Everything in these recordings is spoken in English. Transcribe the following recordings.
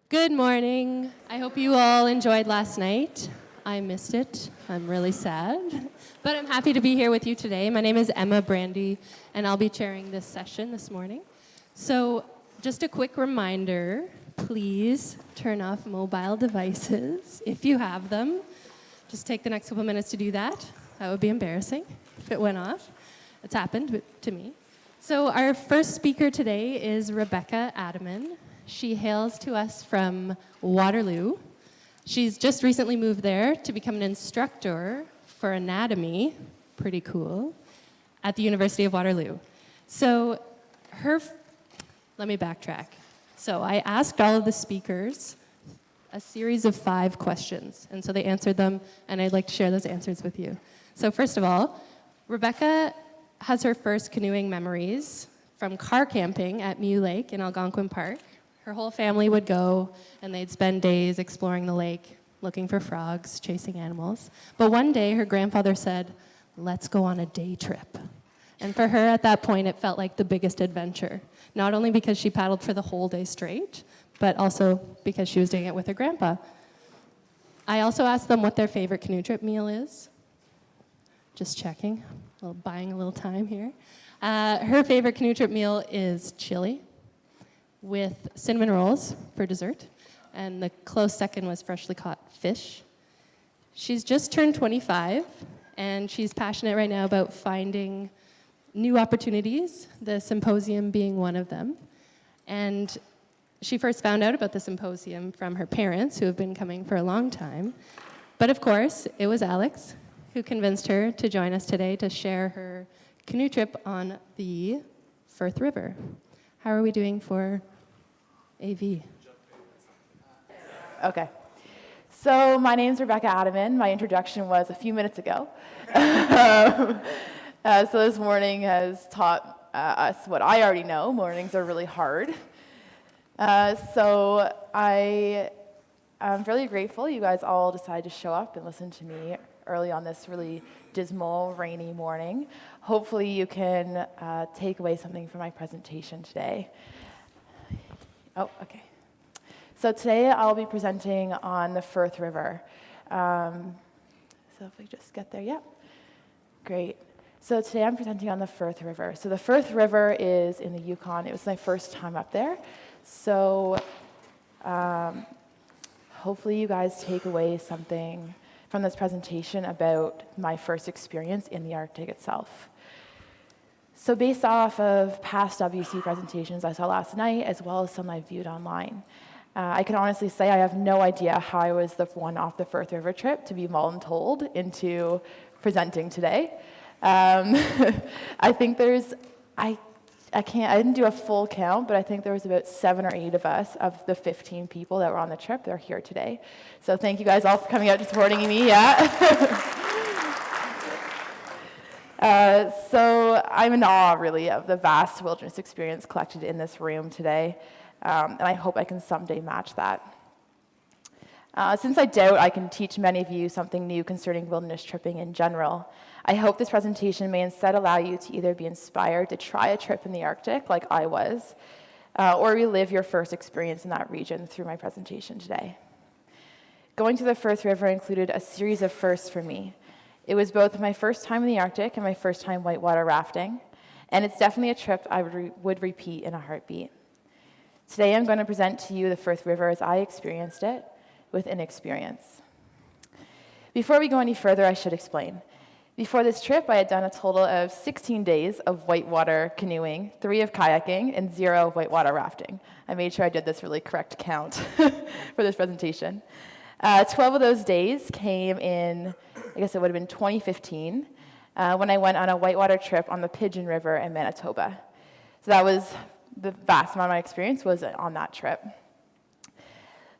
Good morning. I hope you all enjoyed last night. I missed it. I'm really sad. But I'm happy to be here with you today. My name is Emma Brandy, and I'll be chairing this session this morning. So just a quick reminder, please turn off mobile devices if you have them. Just take the next couple minutes to do that. That would be embarrassing if it went off. It's happened to me. So our first speaker today is Rebecca Ataman. She hails to us from Waterloo. She's just recently moved there to become an instructor for anatomy, pretty cool, at the University of Waterloo. So let me backtrack. So I asked all of the speakers a series of 5 questions, and so they answered them, and I'd like to share those answers with you. So first of all, Rebecca has her first canoeing memories from car camping at Mew Lake in Algonquin Park. Her whole family would go, and they'd spend days exploring the lake, looking for frogs, chasing animals. But one day, her grandfather said, "Let's go on a day trip." And for her, at that point, it felt like the biggest adventure, not only because she paddled for the whole day straight, but also because she was doing it with her grandpa. I also asked them what their favorite canoe trip meal is. Just checking, buying a little time here. Her favorite canoe trip meal is chili with cinnamon rolls for dessert, and the close second was freshly caught fish. She's just turned 25, and she's passionate right now about finding new opportunities, the symposium being one of them. And she first found out about the symposium from her parents, who have been coming for a long time. But of course, it was Aleks who convinced her to join us today to share her canoe trip on the Firth River. How are we doing for AV? Okay. So my name's Rebecca Ataman. My introduction was a few minutes ago. So this morning has taught us what I already know. Mornings are really hard. So I am really grateful you guys all decided to show up and listen to me early on this really dismal, rainy morning. Hopefully you can take away something from my presentation today. Oh, okay. So today I'll be presenting on the Firth River. So if we just get there, yeah. Great. So today I'm presenting on the Firth River. So the Firth River is in the Yukon. It was my first time up there. So hopefully you guys take away something from this presentation about my first experience in the Arctic itself. So based off of past WC presentations I saw last night, as well as some I viewed online, I can honestly say I have no idea how I was the one off the Firth River trip to be voluntold into presenting today. I think I didn't do a full count, but I think there was about 7 or 8 of us, of the 15 people that were on the trip, that are here today. So thank you guys all for coming out and supporting me, So I'm in awe, really, of the vast wilderness experience collected in this room today, and I hope I can someday match that. Since I doubt I can teach many of you something new concerning wilderness tripping in general, I hope this presentation may instead allow you to either be inspired to try a trip in the Arctic, like I was, or relive your first experience in that region through my presentation today. Going to the Firth River included a series of firsts for me. It was both my first time in the Arctic and my first time whitewater rafting, and it's definitely a trip I would repeat in a heartbeat. Today I'm going to present to you the Firth River as I experienced it, with inexperience. Before we go any further, I should explain. Before this trip, I had done a total of 16 days of whitewater canoeing, 3 of kayaking, and 0 of whitewater rafting. I made sure I did this really correct count for this presentation. 12 of those days came in, I guess it would have been 2015, when I went on a whitewater trip on the Pigeon River in Manitoba. So that was the vast amount of my experience was on that trip.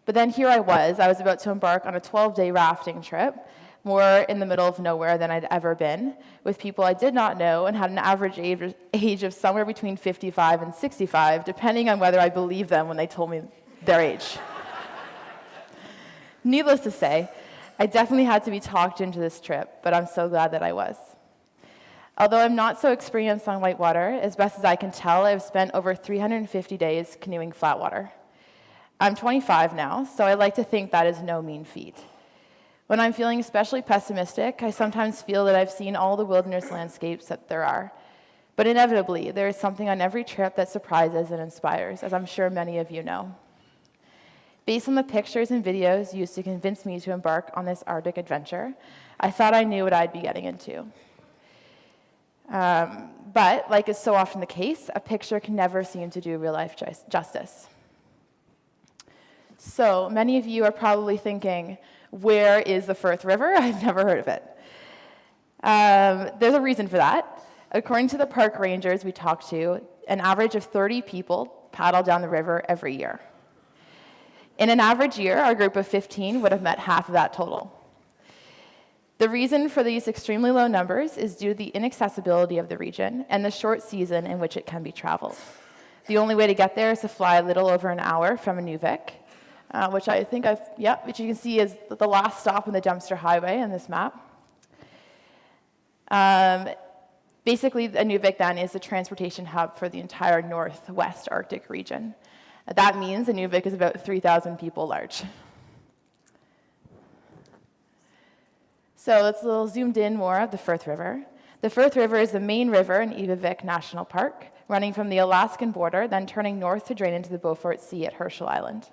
But then here I was about to embark on a 12-day rafting trip, more in the middle of nowhere than I'd ever been, with people I did not know and had an average age of somewhere between 55 and 65, depending on whether I believed them when they told me their age. Needless to say, I definitely had to be talked into this trip, but I'm so glad that I was. Although I'm not so experienced on whitewater, as best as I can tell, I've spent over 350 days canoeing flatwater. I'm 25 now, so I like to think that is no mean feat. When I'm feeling especially pessimistic, I sometimes feel that I've seen all the wilderness landscapes that there are. But inevitably, there is something on every trip that surprises and inspires, as I'm sure many of you know. Based on the pictures and videos used to convince me to embark on this Arctic adventure, I thought I knew what I'd be getting into. But, like is so often the case, a picture can never seem to do real-life justice. So, many of you are probably thinking, where is the Firth River? I've never heard of it. There's a reason for that. According to the park rangers we talked to, an average of 30 people paddle down the river every year. In an average year, our group of 15 would have met half of that total. The reason for these extremely low numbers is due to the inaccessibility of the region and the short season in which it can be traveled. The only way to get there is to fly a little over an hour from Inuvik, which which you can see is the last stop on the Dempster Highway on this map. Basically, Inuvik then is the transportation hub for the entire northwest Arctic region. That means Inuvik is about 3,000 people large. So let's a little zoomed in more of the Firth River. The Firth River is the main river in Inuvik National Park, running from the Alaskan border, then turning north to drain into the Beaufort Sea at Herschel Island.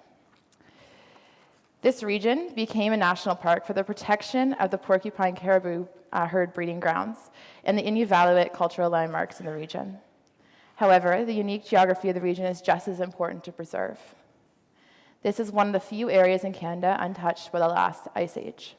This region became a national park for the protection of the porcupine caribou herd breeding grounds and the Inuvialuit cultural landmarks in the region. However, the unique geography of the region is just as important to preserve. This is one of the few areas in Canada untouched by the last ice age.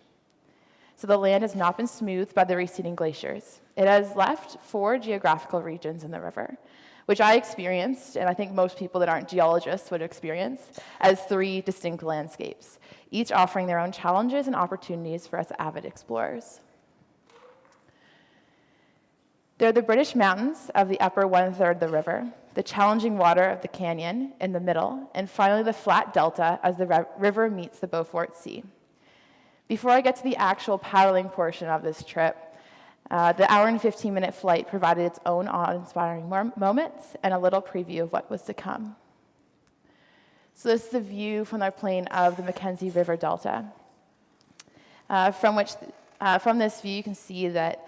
So the land has not been smoothed by the receding glaciers. It has left 4 geographical regions in the river, which I experienced, and I think most people that aren't geologists would experience, as 3 distinct landscapes, each offering their own challenges and opportunities for us avid explorers. There are the British Mountains of the upper 1/3 of the river, the challenging water of the canyon in the middle, and finally the flat delta as the river meets the Beaufort Sea. Before I get to the actual paddling portion of this trip, the hour and 15-minute flight provided its own awe-inspiring moments and a little preview of what was to come. So this is a view from our plane of the Mackenzie River Delta. From this view, you can see that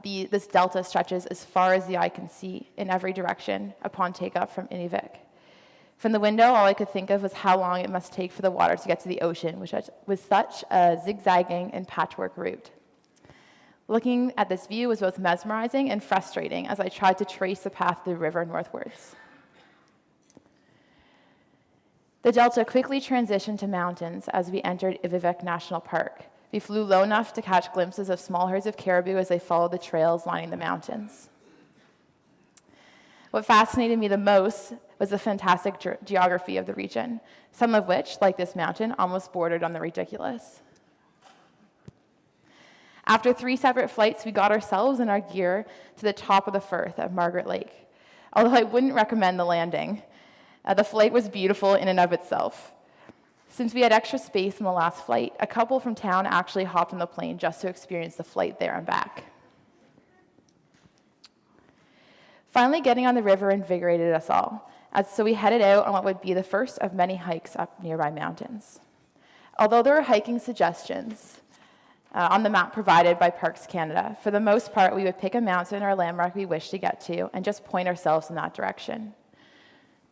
this delta stretches as far as the eye can see in every direction upon takeoff from Inuvik. From the window, all I could think of was how long it must take for the water to get to the ocean, which was such a zigzagging and patchwork route. Looking at this view was both mesmerizing and frustrating as I tried to trace the path of the river northwards. The delta quickly transitioned to mountains as we entered Vivek National Park. We flew low enough to catch glimpses of small herds of caribou as they followed the trails lining the mountains. What fascinated me the most was the fantastic geography of the region, some of which, like this mountain, almost bordered on the ridiculous. After 3 separate flights, we got ourselves and our gear to the top of the Firth at Margaret Lake. Although I wouldn't recommend the landing, the flight was beautiful in and of itself. Since we had extra space in the last flight, a couple from town actually hopped on the plane just to experience the flight there and back. Finally, getting on the river invigorated us all, so we headed out on what would be the first of many hikes up nearby mountains. Although there were hiking suggestions on the map provided by Parks Canada, for the most part, we would pick a mountain or a landmark we wished to get to and just point ourselves in that direction.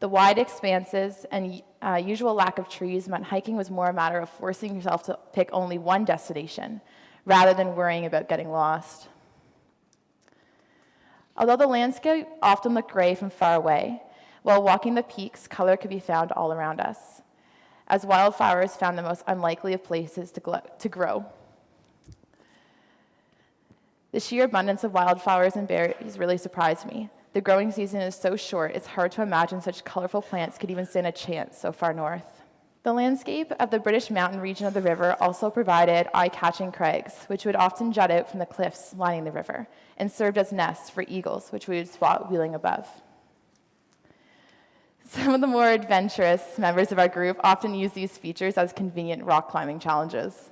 The wide expanses and usual lack of trees meant hiking was more a matter of forcing yourself to pick only one destination, rather than worrying about getting lost. Although the landscape often looked gray from far away, while walking the peaks, color could be found all around us, as wildflowers found the most unlikely of places to grow. The sheer abundance of wildflowers and berries really surprised me. The growing season is so short, it's hard to imagine such colorful plants could even stand a chance so far north. The landscape of the British Mountain region of the river also provided eye-catching crags, which would often jut out from the cliffs lining the river, and served as nests for eagles, which we would spot wheeling above. Some of the more adventurous members of our group often use these features as convenient rock climbing challenges.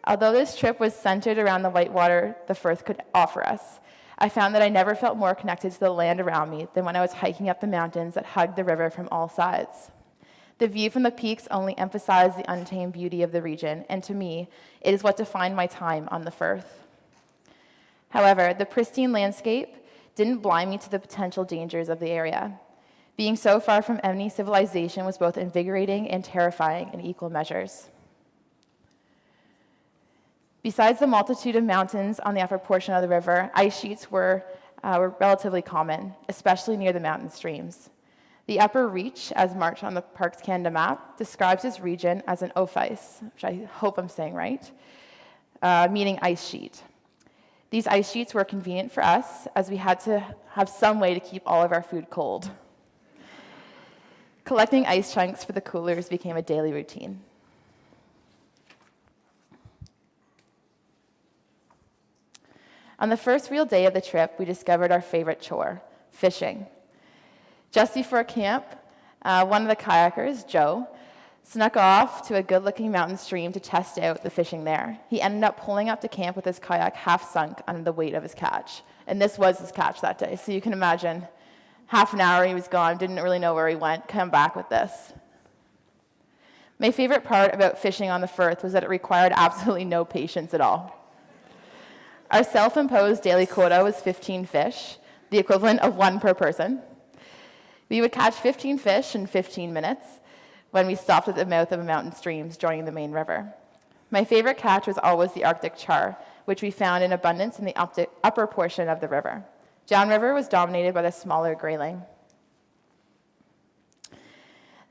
Although this trip was centered around the whitewater the Firth could offer us, I found that I never felt more connected to the land around me than when I was hiking up the mountains that hugged the river from all sides. The view from the peaks only emphasized the untamed beauty of the region, and to me, it is what defined my time on the Firth. However, the pristine landscape didn't blind me to the potential dangers of the area. Being so far from any civilization was both invigorating and terrifying in equal measures. Besides the multitude of mountains on the upper portion of the river, ice sheets were relatively common, especially near the mountain streams. The upper reach, as marked on the Parks Canada map, describes this region as an ophis, which I hope I'm saying right, meaning ice sheet. These ice sheets were convenient for us, as we had to have some way to keep all of our food cold. Collecting ice chunks for the coolers became a daily routine. On the first real day of the trip, we discovered our favorite chore, fishing. Just before camp, one of the kayakers, Joe, snuck off to a good-looking mountain stream to test out the fishing there. He ended up pulling up to camp with his kayak half sunk under the weight of his catch. And this was his catch that day, so you can imagine, half an hour he was gone, didn't really know where he went, come back with this. My favorite part about fishing on the Firth was that it required absolutely no patience at all. Our self-imposed daily quota was 15 fish, the equivalent of 1 per person. We would catch 15 fish in 15 minutes when we stopped at the mouth of mountain streams joining the main river. My favorite catch was always the Arctic char, which we found in abundance in the upper portion of the river. Downriver was dominated by the smaller grayling.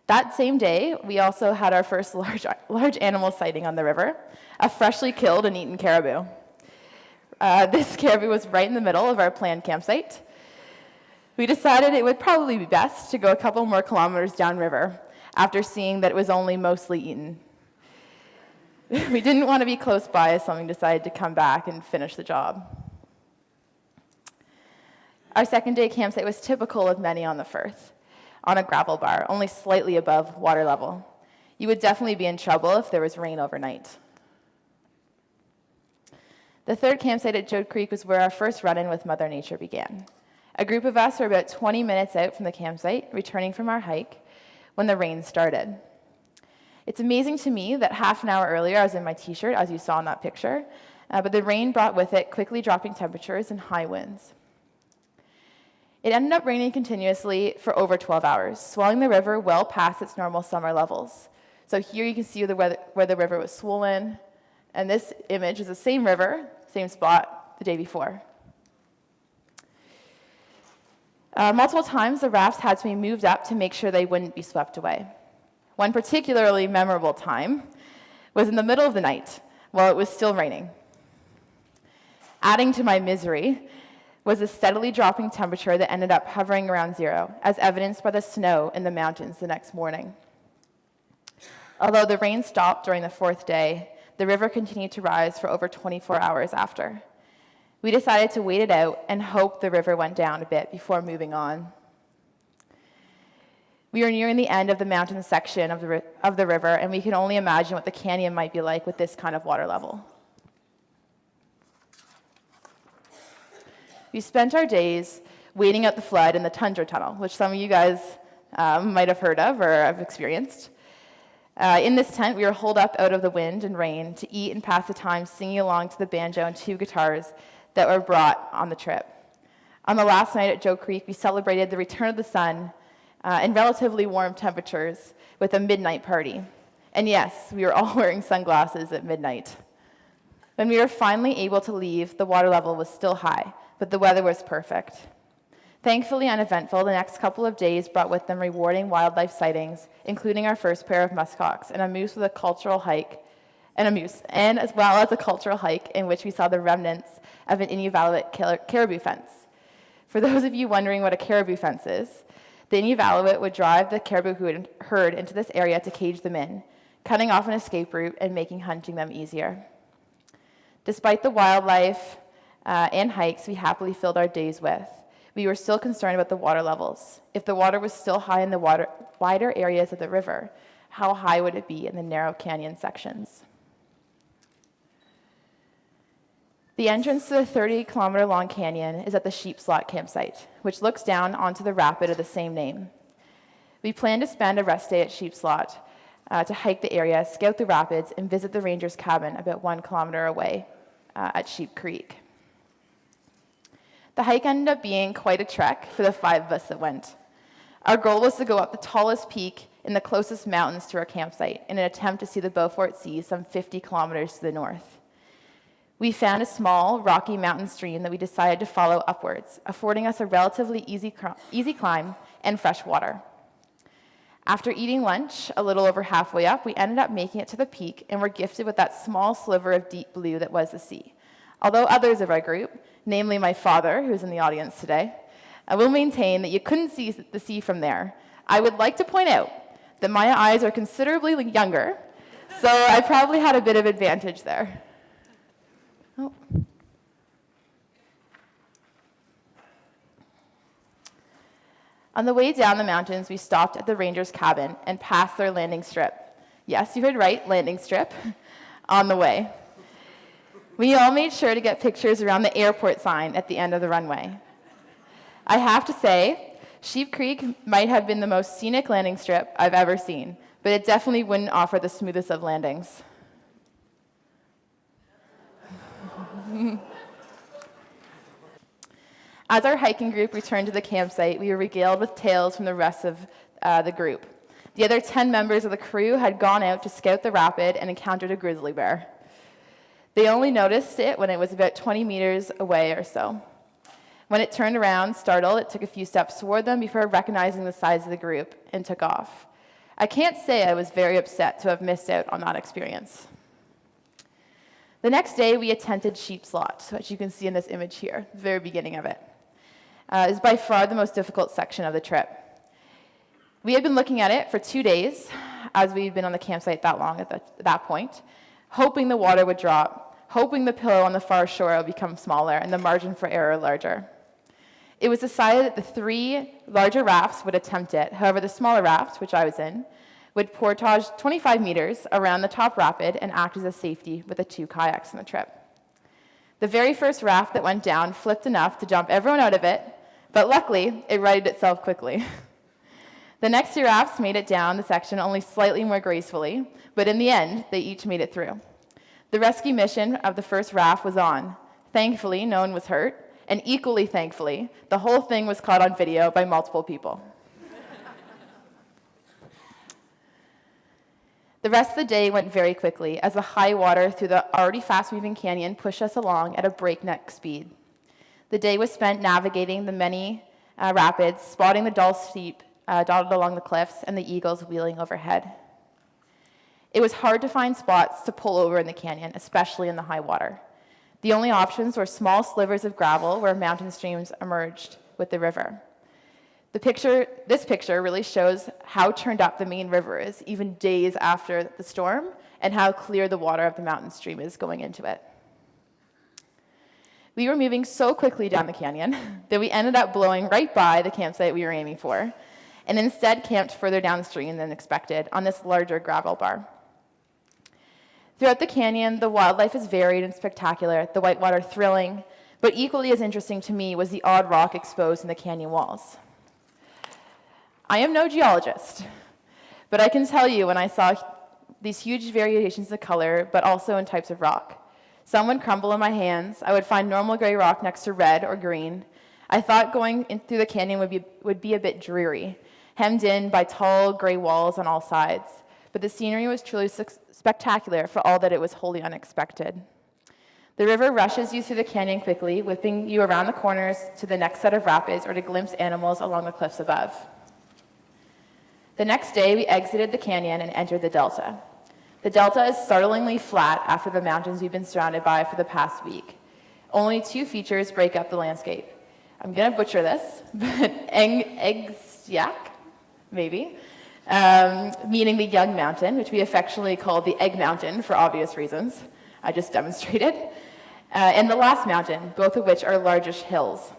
That same day, we also had our first large animal sighting on the river, a freshly killed and eaten caribou. This caribou was right in the middle of our planned campsite. We decided it would probably be best to go a couple more kilometers downriver after seeing that it was only mostly eaten. We didn't want to be close by, as something decided to come back and finish the job. Our second day campsite was typical of many on the Firth, on a gravel bar, only slightly above water level. You would definitely be in trouble if there was rain overnight. The third campsite at Joe Creek was where our first run-in with Mother Nature began. A group of us were about 20 minutes out from the campsite, returning from our hike, when the rain started. It's amazing to me that half an hour earlier I was in my t-shirt, as you saw in that picture, but the rain brought with it quickly dropping temperatures and high winds. It ended up raining continuously for over 12 hours, swelling the river well past its normal summer levels. So here you can see where the river was swollen, and this image is the same river, same spot, the day before. Multiple times, the rafts had to be moved up to make sure they wouldn't be swept away. One particularly memorable time was in the middle of the night, while it was still raining. Adding to my misery was a steadily dropping temperature that ended up hovering around 0, as evidenced by the snow in the mountains the next morning. Although the rain stopped during the 4th day, the river continued to rise for over 24 hours after. We decided to wait it out and hope the river went down a bit before moving on. We were nearing the end of the mountain section of the river, and we can only imagine what the canyon might be like with this kind of water level. We spent our days waiting out the flood in the Tundra Tunnel, which some of you guys might have heard of or have experienced. In this tent, we were holed up out of the wind and rain to eat and pass the time singing along to the banjo and 2 guitars that were brought on the trip. On the last night at Joe Creek, we celebrated the return of the sun in relatively warm temperatures with a midnight party. And yes, we were all wearing sunglasses at midnight. When we were finally able to leave, the water level was still high, but the weather was perfect. Thankfully uneventful, the next couple of days brought with them rewarding wildlife sightings, including our first pair of musk ox and a moose with a cultural hike, and as well as a cultural hike in which we saw the remnants of an Inuvialuit caribou fence. For those of you wondering what a caribou fence is, the Inuvialuit would drive the caribou herd into this area to cage them in, cutting off an escape route and making hunting them easier. Despite the wildlife and hikes we happily filled our days with, we were still concerned about the water levels. If the water was still high in the wider areas of the river, how high would it be in the narrow canyon sections? The entrance to the 30-kilometer-long canyon is at the Sheep Slot campsite, which looks down onto the rapid of the same name. We plan to spend a rest day at Sheep Slot to hike the area, scout the rapids, and visit the ranger's cabin about 1 kilometer away at Sheep Creek. The hike ended up being quite a trek for the 5 of us that went. Our goal was to go up the tallest peak in the closest mountains to our campsite in an attempt to see the Beaufort Sea some 50 kilometers to the north. We found a small, rocky mountain stream that we decided to follow upwards, affording us a relatively easy climb and fresh water. After eating lunch, a little over halfway up, we ended up making it to the peak and were gifted with that small sliver of deep blue that was the sea. Although others of our group, namely my father, who's in the audience today, will maintain that you couldn't see the sea from there, I would like to point out that my eyes are considerably younger, so I probably had a bit of advantage there. Oh. On the way down the mountains, we stopped at the ranger's cabin and passed their landing strip. Yes, you heard right, landing strip, on the way. We all made sure to get pictures around the airport sign at the end of the runway. I have to say, Sheep Creek might have been the most scenic landing strip I've ever seen, but it definitely wouldn't offer the smoothest of landings. As our hiking group returned to the campsite, we were regaled with tales from the rest of the group. The other 10 members of the crew had gone out to scout the rapid and encountered a grizzly bear. They only noticed it when it was about 20 meters away or so. When it turned around, startled, it took a few steps toward them before recognizing the size of the group and took off. I can't say I was very upset to have missed out on that experience. The next day, we attended Sheep Slot, which you can see in this image here, the very beginning of it. It is by far the most difficult section of the trip. We had been looking at it for 2 days, as we'd been on the campsite that long at that point, hoping the water would drop, hoping the pillow on the far shore would become smaller and the margin for error larger. It was decided that the 3 larger rafts would attempt it. However, the smaller raft, which I was in, would portage 25 meters around the top rapid and act as a safety with the 2 kayaks on the trip. The very first raft that went down flipped enough to jump everyone out of it, but luckily, it righted itself quickly. The next 2 rafts made it down the section only slightly more gracefully, but in the end, they each made it through. The rescue mission of the first raft was on. Thankfully, no one was hurt, and equally thankfully, the whole thing was caught on video by multiple people. The rest of the day went very quickly as the high water through the already fast-moving canyon pushed us along at a breakneck speed. The day was spent navigating the many rapids, spotting the dull steep dotted along the cliffs, and the eagles wheeling overhead. It was hard to find spots to pull over in the canyon, especially in the high water. The only options were small slivers of gravel where mountain streams emerged with the river. This picture really shows how turned up the main river is, even days after the storm, and how clear the water of the mountain stream is going into it. We were moving so quickly down the canyon that we ended up blowing right by the campsite we were aiming for, and instead camped further downstream than expected on this larger gravel bar. Throughout the canyon, the wildlife is varied and spectacular, the whitewater thrilling, but equally as interesting to me was the odd rock exposed in the canyon walls. I am no geologist, but I can tell you when I saw these huge variations of color, but also in types of rock. Some would crumble in my hands. I would find normal gray rock next to red or green. I thought going through the canyon would be a bit dreary, hemmed in by tall gray walls on all sides, but the scenery was truly spectacular for all that it was wholly unexpected. The river rushes you through the canyon quickly, whipping you around the corners to the next set of rapids or to glimpse animals along the cliffs above. The next day, we exited the canyon and entered the delta. The delta is startlingly flat after the mountains we've been surrounded by for the past week. Only 2 features break up the landscape. I'm going to butcher this, but Eggsyak, maybe, meaning the young mountain, which we affectionately call the Egg Mountain for obvious reasons. I just demonstrated. And the last mountain, both of which are largish hills.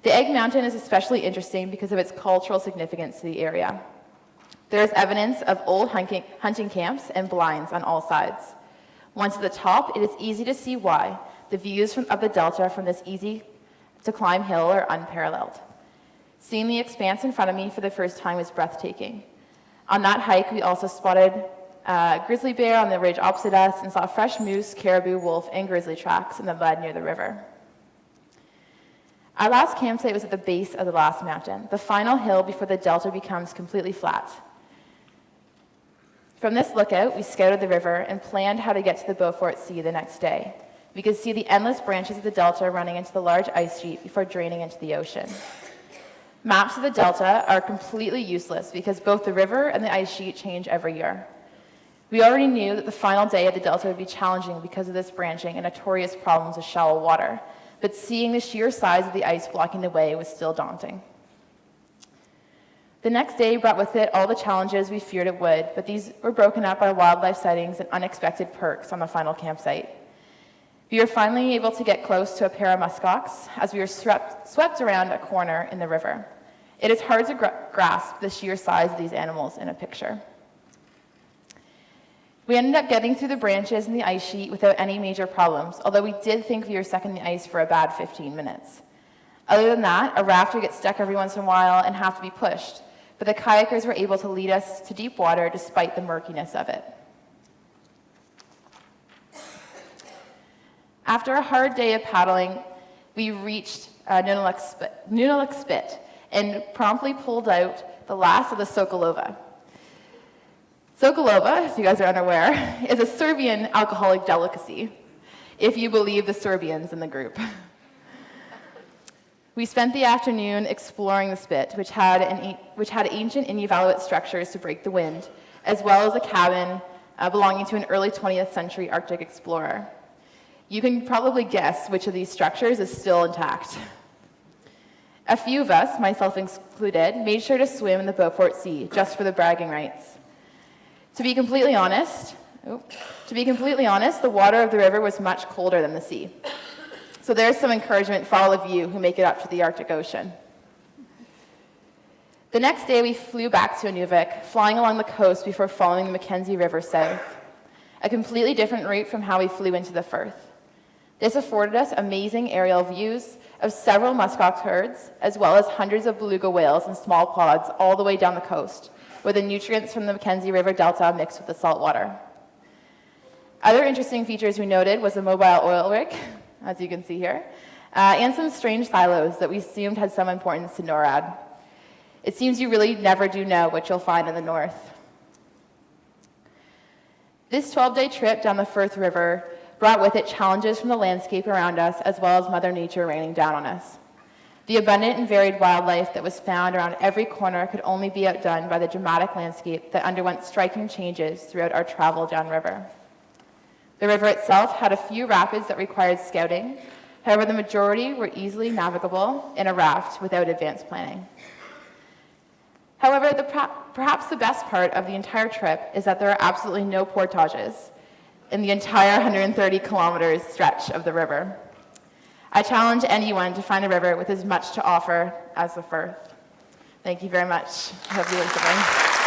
The Egg Mountain is especially interesting because of its cultural significance to the area. There is evidence of old hunting camps and blinds on all sides. Once at the top, it is easy to see why. the views of the delta from this easy-to-climb hill are unparalleled. Seeing the expanse in front of me for the first time was breathtaking. On that hike, we also spotted a grizzly bear on the ridge opposite us and saw fresh moose, caribou, wolf, and grizzly tracks in the mud near the river. Our last campsite was at the base of the last mountain, the final hill before the delta becomes completely flat. From this lookout, we scouted the river and planned how to get to the Beaufort Sea the next day. We could see the endless branches of the delta running into the large ice sheet before draining into the ocean. Maps of the delta are completely useless because both the river and the ice sheet change every year. We already knew that the final day of the delta would be challenging because of this branching and notorious problems with shallow water, but seeing the sheer size of the ice blocking the way was still daunting. The next day brought with it all the challenges we feared it would, but these were broken up by wildlife sightings and unexpected perks on the final campsite. We were finally able to get close to a pair of musk ox as we were swept around a corner in the river. It is hard to grasp the sheer size of these animals in a picture. We ended up getting through the branches and the ice sheet without any major problems, although we did think we were stuck in the ice for a bad 15 minutes. Other than that, a raft would get stuck every once in a while and have to be pushed, but the kayakers were able to lead us to deep water despite the murkiness of it. After a hard day of paddling, we reached Nunalak Spit and promptly pulled out the last of the Sokolova. Sokolova, if you guys are unaware, is a Serbian alcoholic delicacy, if you believe the Serbians in the group. We spent the afternoon exploring the spit, which had ancient Inuvialuit structures to break the wind, as well as a cabin belonging to an early 20th century Arctic explorer. You can probably guess which of these structures is still intact. A few of us, myself included, made sure to swim in the Beaufort Sea, just for the bragging rights. To be completely honest, the water of the river was much colder than the sea. So there's some encouragement for all of you who make it up to the Arctic Ocean. The next day, we flew back to Inuvik, flying along the coast before following the Mackenzie River south, a completely different route from how we flew into the Firth. This afforded us amazing aerial views of several musk ox herds, as well as hundreds of beluga whales and small pods all the way down the coast, where the nutrients from the Mackenzie River Delta mixed with the salt water. Other interesting features we noted was a mobile oil rig, as you can see here, and some strange silos that we assumed had some importance to NORAD. It seems you really never do know what you'll find in the north. This 12-day trip down the Firth River brought with it challenges from the landscape around us, as well as Mother Nature raining down on us. The abundant and varied wildlife that was found around every corner could only be outdone by the dramatic landscape that underwent striking changes throughout our travel downriver. The river itself had a few rapids that required scouting. However, the majority were easily navigable in a raft without advanced planning. However, perhaps the best part of the entire trip is that there are absolutely no portages in the entire 130 kilometers stretch of the river. I challenge anyone to find a river with as much to offer as the Firth. Thank you very much. I hope you learned something.